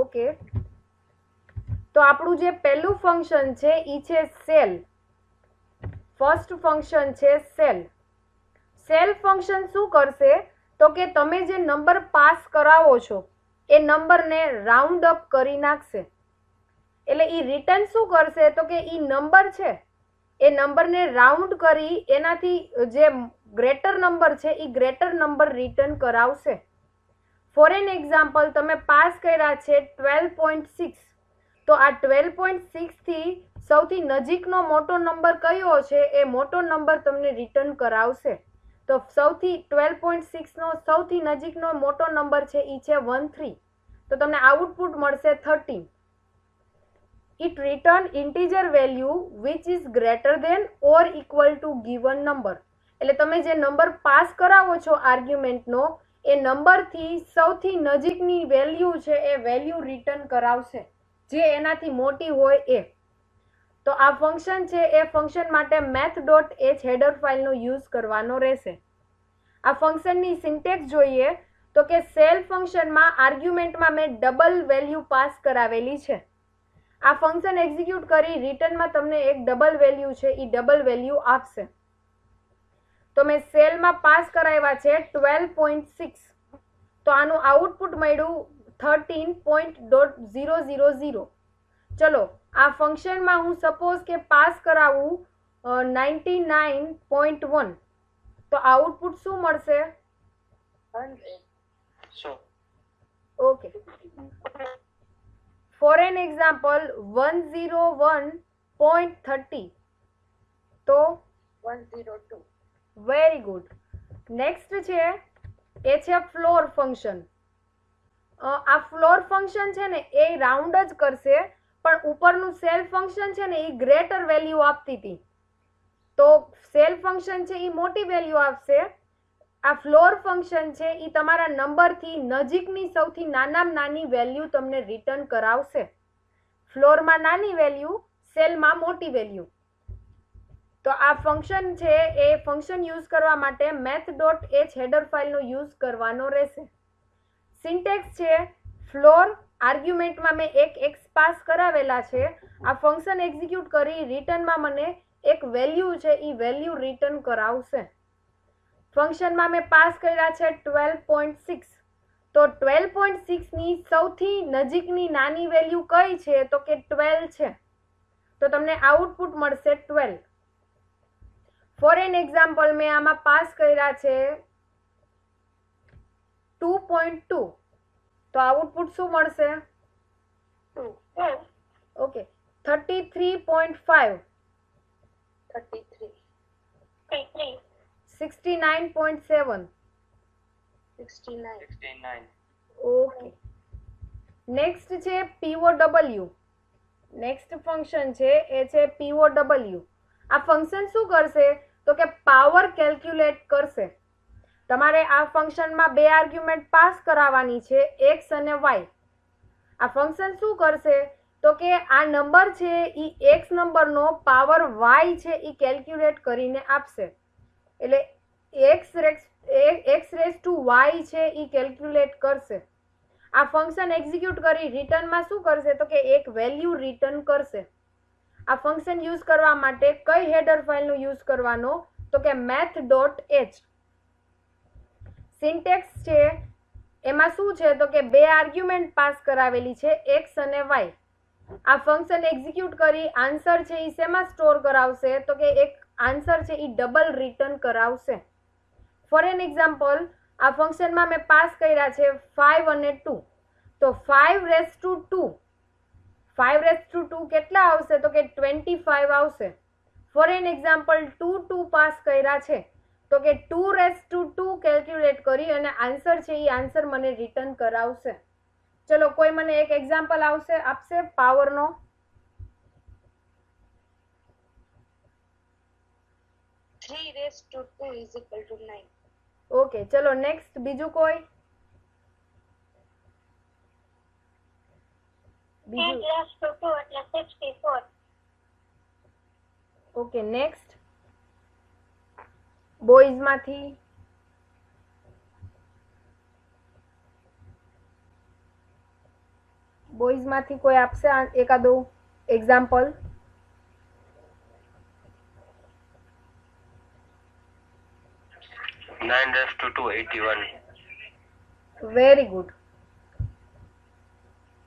Okay, તો આપણું જે પહેલું ફંક્શન છે એ છે સેલ. ફર્સ્ટ ફંક્શન છે સેલ. સેલ ફંક્શન શું કરશે તો કે તમે જે નંબર પાસ કરાવો છો એ નંબરને રાઉન્ડ અપ કરી નાખશે. એટલે એ રિટર્ન શું કરશે તો કે એ નંબર છે એ નંબરને રાઉન્ડ કરી એનાથી જે ગ્રેટર નંબર છે એ ગ્રેટર નંબર રિટર્ન કરાવશે. ફોર એન એક્ઝામ્પલ, તમે પાસ કર્યા છે 12.6, તો આ 12.6 થી સૌથી નજીકનો મોટો નંબર કયો છે એ મોટો નંબર તમને રિટર્ન કરાવશે. તો સૌથી 12.6 નો સૌથી નજીકનો મોટો નંબર છે એ છે 13, તો તમને આઉટપુટ મળશે 13. It return integer value which is greater than or equal to given number. એટલે તમે જે નંબર પાસ કરાવો છો આર્ગ્યુમેન્ટનો એ નંબરથી સૌથી નજીકની વેલ્યુ છે એ વેલ્યુ રિટર્ન કરાવશે જે એનાથી મોટી હોય એ. તો આ ફંક્શન છે એ ફંક્શન માટે math.h હેડર ફાઇલનો યુઝ કરવાનો રહેશે. આ ફંક્શનની સિન્ટેક્સ જોઈએ તો કે સેલ ફંક્શનમાં આર્ગ્યુમેન્ટમાં મેં ડબલ વેલ્યુ પાસ કરાવેલી છે. આ ફંક્શન એક્ઝિક્યુટ કરી રિટર્નમાં તમને એક ડબલ વેલ્યુ છે એ ડબલ વેલ્યુ આપશે. તો મેં સેલમાં પાસ કરાવ્યા છે 12.6, તો આનું આઉટપુટ મળ્યું 13.000. ચલો આ ફંક્શનમાં હું સપોઝ કે પાસ કરાવું 99.1, તો આઉટપુટ શું મળશે? 100. ઓકે. For an example 101.30, તો 102. Very good. નેક્સ્ટ છે એ છે ફ્લોર ફંક્શન. આ ફ્લોર ફંક્શન છે ને એ રાઉન્ડ જ કરશે, પણ ઉપરનું સેલ ફંક્શન છે ને એ ગ્રેટર વેલ્યુ આપતી હતી, તો સેલ ફંક્શન છે એ મોટી વેલ્યુ આપશે. આ ફ્લોર ફંક્શન છે એ તમારા નંબરથી નજીકની સૌથી નાનામાં નાની વેલ્યુ તમને રિટર્ન કરાવશે. ફ્લોરમાં નાની વેલ્યુ, સેલમાં મોટી વેલ્યુ. તો આ ફંક્શન છે એ ફંક્શન યુઝ કરવા માટે math.h હેડર ફાઇલનો યુઝ કરવાનો રહેશે. સિન્ટેક્સ છે ફ્લોર, આર્ગ્યુમેન્ટમાં મેં એક એક્સ પાસ કરાવેલા છે. આ ફંક્શન એક્ઝિક્યુટ કરી રિટર્નમાં મને એક વેલ્યુ છે એ વેલ્યુ રિટર્ન કરાવશે. ફંક્શનમાં મેં પાસ કર્યા છે 12.6, તો 12.6 ની સૌથી નજીકની નાની વેલ્યુ કઈ છે તો કે 12 છે, તો તમને આઉટપુટ મળશે 12. ફોર એન એક્ઝામ્પલ, મેં આમાં પાસ કર્યા છે 2.2, તો આઉટપુટ શું મળશે? 2. ઓકે. 33.5, 33. 69.7. 69. ઓકે. નેક્સ્ટ છે POW. નેક્સ્ટ ફંક્શન છે એ છે POW. આ ફંક્શન શું કરશે તો કે પાવર કેલ્ક્યુલેટ કરશે. તમારે આ ફંક્શનમાં બે આર્ગ્યુમેન્ટ પાસ કરાવવાની છે, x અને y. આ ફંક્શન શું કરશે તો કે આ નંબર છે એ x નંબરનો પાવર y છે એ કેલ્ક્યુલેટ કરીને આપશે. એટલે x રેઝ ટુ y છે એ કેલ્ક્યુલેટ કરશે. આ ફંક્શન એક્ઝિક્યુટ કરી રિટર્નમાં શું કરશે તો કે એક વેલ્યુ રિટર્ન કરશે. આ ફંક્શન યુઝ કરવા માટે કઈ હેડર ફાઇલનો યુઝ કરવાનો તો કે math.h. સિન્ટેક્સ છે એમાં શું છે તો કે બે આર્ગ્યુમેન્ટ પાસ કરાવેલી છે x અને y. આ ફંક્શન એક્ઝિક્યુટ કરી આન્સર છે એ શેમાં સ્ટોર કરાવશે તો કે એક આન્સર છે એ ડબલ રિટર્ન કરાવશે. ફોર એન એક્ઝામ્પલ, આ ફંક્શનમાં મેં પાસ કર્યા છે 5 અને 2, તો 5 રેઝ ટુ 2 કેટલા આવશે તો કે 25 આવશે. ફોર એન એક્ઝામ્પલ 2 પાસ કર્યા છે તો કે 2 રેઝ ટુ 2 કેલ્ક્યુલેટ કરી અને આન્સર છે એ આન્સર મને રિટર્ન કરાવશે. ચલો કોઈ મને એક એક્ઝામ્પલ આપશે પાવરનો? Three raised to 2 is equal to 9. Okay. ચલો નેક્સ્ટ બીજું કોઈ? 8 raised to 2 એટલે 64. ઓકે. નેક્સ્ટ બોયઝ માંથી? બોયઝમાંથી કોઈ આપશે એકાદો example? 9 raised to 2 81. Very good.